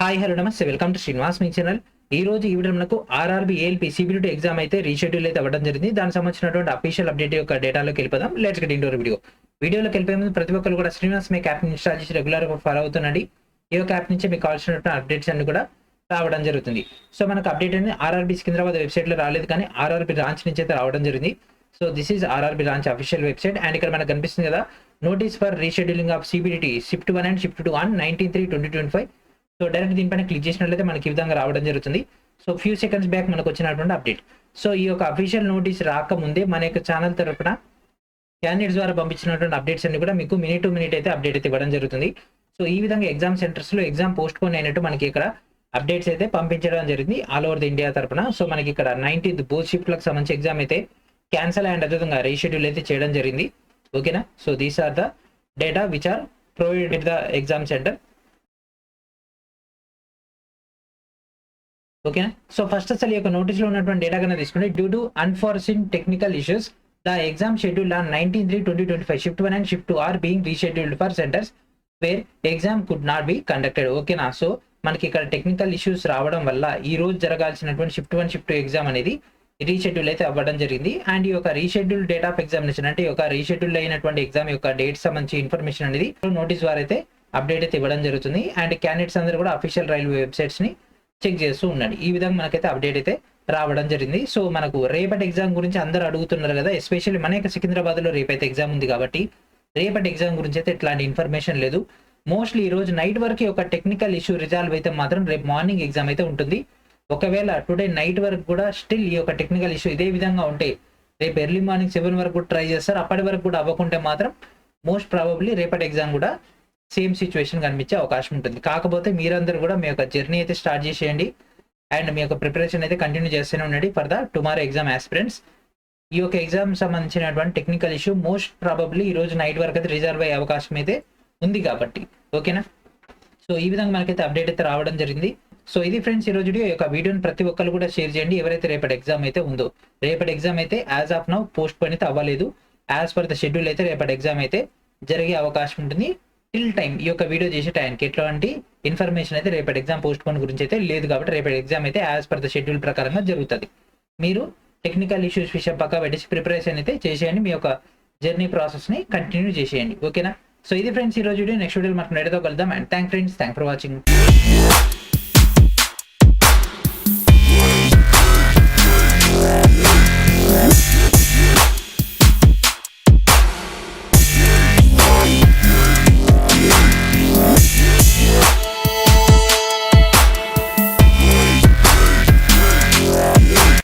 Hi hello నమస్తే welcome to Srinivas me channel. ఈ రోజు ఈ వీడియో మనకు ఆర్ఆర్బీ ఏఎల్పీ సిబిలిటీ ఎగ్జామ్ అయితే రీషెడ్యూల్ అయితే అవ్వడం జరిగింది. దానికి సంబంధించినటువంటి అఫీషియల్ అప్డేట్ యొక్క డేటాలోకి వెళ్ళిపోదాం. లెట్స్ గెట్ ఇంటూ వీడియోలోకి వెళ్ళిపోయే ముందు ప్రతి ఒక్కరు కూడా శ్రీనివాస్ మీ యాప్ ని ఇన్స్టాల్ చేసి రెగ్యులర్ గా ఫాలో అవుతుండండి. ఈ యొక్క యాప్ నుంచి మీకు కావాల్సినటువంటి అప్డేట్స్ అన్ని కూడా రావడం జరుగుతుంది. సో మనకు అప్డేట్ అనేది ఆర్ఆర్బీ సికింద్రాబాద్ వెబ్సైట్ లో రాలేదు, కానీ ఆర్ఆర్బీ బ్రాంచ్ నుంచి అయితే రావడం జరిగింది. So this is RRB branch official website and ఇక్కడ మనకు కనిపిస్తుంది కదా, notice for rescheduling of CBT shift 1 and shift 2 on 19/3/2025. So direct దీనిపైన క్లిక్ చేసినట్లయితే మనకి ఈ విధంగా రావడం జరుగుతుంది. సో ఫ్యూ సెకండ్స్ బ్యాక్ మనకు వచ్చినటువంటి అప్డేట్. సో ఈ యొక్క అఫీషియల్ నోటీస్ రాకముందే మన యొక్క ఛానల్ తరపున క్యాండిడేట్స్ ద్వారా పంపించినటువంటి అప్డేట్స్ అన్ని కూడా మీకు మినిట్ టు మినిట్ అయితే అప్డేట్ అయితే ఇవ్వడం జరుగుతుంది. సో ఈ విధంగా ఎగ్జామ్ సెంటర్స్ లో ఎగ్జామ్ పోస్ట్ పోన్ అయినట్టు మనకి ఇక్కడ అప్డేట్స్ అయితే పంపించడం జరిగింది ఆల్ ఓవర్ ది ఇండియా తరపున. సో మనకి ఇక్కడ 19th బోత్ షిఫ్ట్ లకు సంబంధించి ఎగ్జామ్ అయితే క్యాన్సల్ అండ్ అదేవిధంగా రీషెడ్యూల్ అయితే చేయడం జరిగింది. ఓకేనా. So these are the data which are provided with the exam centre. ఓకేనా. సో ఫస్ట్ అసలు ఈ యొక్క నోటీస్లో ఉన్నటువంటి డేటా కన్నా తీసుకుంటే, due to unforeseen technical issues the exam schedule on 19/3/2025 shift 1 and shift 2 are being rescheduled for centres where exam could not be conducted. ఓకేనా. So మనకి ఇక్కడ టెక్నికల్ ఇష్యూస్ రావడం వల్ల ఈ రోజు జరగాల్సినటువంటి షిఫ్ట్ 1 షిఫ్ట్ 2 ఎగ్జామ్ అనేది రీషెడ్యూల్ అయితే అవ్వడం జరిగింది. అండ్ ఈ యొక్క రీషెడ్యూల్ డేట్ ఆఫ్ ఎగ్జామినేషన్ అంటే ఈ యొక్క రీషెడ్యూల్ అయినటువంటి ఎగ్జామ్ యొక్క డేట్ సంబంధించి ఇన్ఫర్మేషన్ అనేది నోటీస్ ద్వారా అయితే అప్డేట్ అయితే ఇవ్వడం జరుగుతుంది. అండ్ క్యాండిడేట్స్ అందరూ కూడా అఫీషియల్ రైల్వే వెబ్సైట్స్ ని చెక్ చేస్తూ ఉండండి. ఈ విధంగా మనకైతే అప్డేట్ అయితే రావడం జరిగింది. సో మనకు రేపటి ఎగ్జామ్ గురించి అందరూ అడుగుతున్నారు కదా, ఎస్పెషల్లీ మన యొక్క సికింద్రాబాద్ లో రేపైతే ఎగ్జామ్ ఉంది కాబట్టి రేపటి ఎగ్జామ్ గురించి అయితే ఇట్లాంటి ఇన్ఫర్మేషన్ లేదు. మోస్ట్లీ ఈ రోజు నైట్ వరకు ఒక టెక్నికల్ ఇష్యూ రిజాల్వ్ అయితే మాత్రం రేపు మార్నింగ్ ఎగ్జామ్ అయితే ఉంటుంది. ఒకవేళ టుడే నైట్ వరకు కూడా స్టిల్ ఈ యొక్క టెక్నికల్ ఇష్యూ ఇదే విధంగా ఉంటే రేపు ఎర్లీ మార్నింగ్ 7 వరకు కూడా ట్రై చేస్తారు. అప్పటి వరకు కూడా అవ్వకుంటే మాత్రం మోస్ట్ ప్రాబబ్లీ రేపటి ఎగ్జామ్ కూడా సేమ్ సిచ్యువేషన్ కనిపించే అవకాశం ఉంటుంది. కాకపోతే మీరందరూ కూడా మీ యొక్క జర్నీ అయితే స్టార్ట్ చేసేయండి అండ్ మీ యొక్క ప్రిపరేషన్ అయితే కంటిన్యూ చేస్తూనే ఉండండి for the tomorrow exam aspirants. ఈ యొక్క ఎగ్జామ్ సంబంధించినటువంటి టెక్నికల్ ఇష్యూ మోస్ట్ ప్రాబబ్లీ ఈ రోజు నైట్ వరకు అయితే రిజాల్వ్ అయ్యే అవకాశం అయితే ఉంది కాబట్టి. ఓకేనా. సో ఈ విధంగా మనకైతే అప్డేట్ అయితే రావడం జరిగింది. సో ఇది ఫ్రెండ్స్ ఈ రోజు ఈ యొక్క వీడియోని ప్రతి ఒక్కరు కూడా షేర్ చేయండి. ఎవరైతే రేపటి ఎగ్జామ్ అయితే ఉందో, రేపటి ఎగ్జామ్ అయితే as of now post phone అయితే అవ్వలేదు. యాజ్ పర్ ద షెడ్యూల్ అయితే రేపటి ఎగ్జామ్ అయితే జరిగే అవకాశం ఉంటుంది. టిల్ టైం ఈ యొక్క వీడియో చేసే టైంకి ఎట్లాంటి ఇన్ఫర్మేషన్ అయితే రేపటి ఎగ్జామ్ పోస్ట్ పోన్ గురించి అయితే లేదు కాబట్టి రేపటి ఎగ్జామ్ అయితే యాజ్ పర్ ద షెడ్యూల్ ప్రకారంగా జరుగుతుంది. మీరు టెక్నికల్ ఇష్యూస్ విషయం పక్కా పెట్టేసి ప్రిపరేషన్ అయితే చేసేయండి, మీ యొక్క జర్నీ ప్రాసెస్ ని కంటిన్యూ చేసేయండి. ఓకేనా. సో ఇది ఫ్రెండ్స్ ఈ రోజు వీడియో. నెక్స్ట్ వీడియో మనం నేడుతో కలుద్దాం. And thank for watching.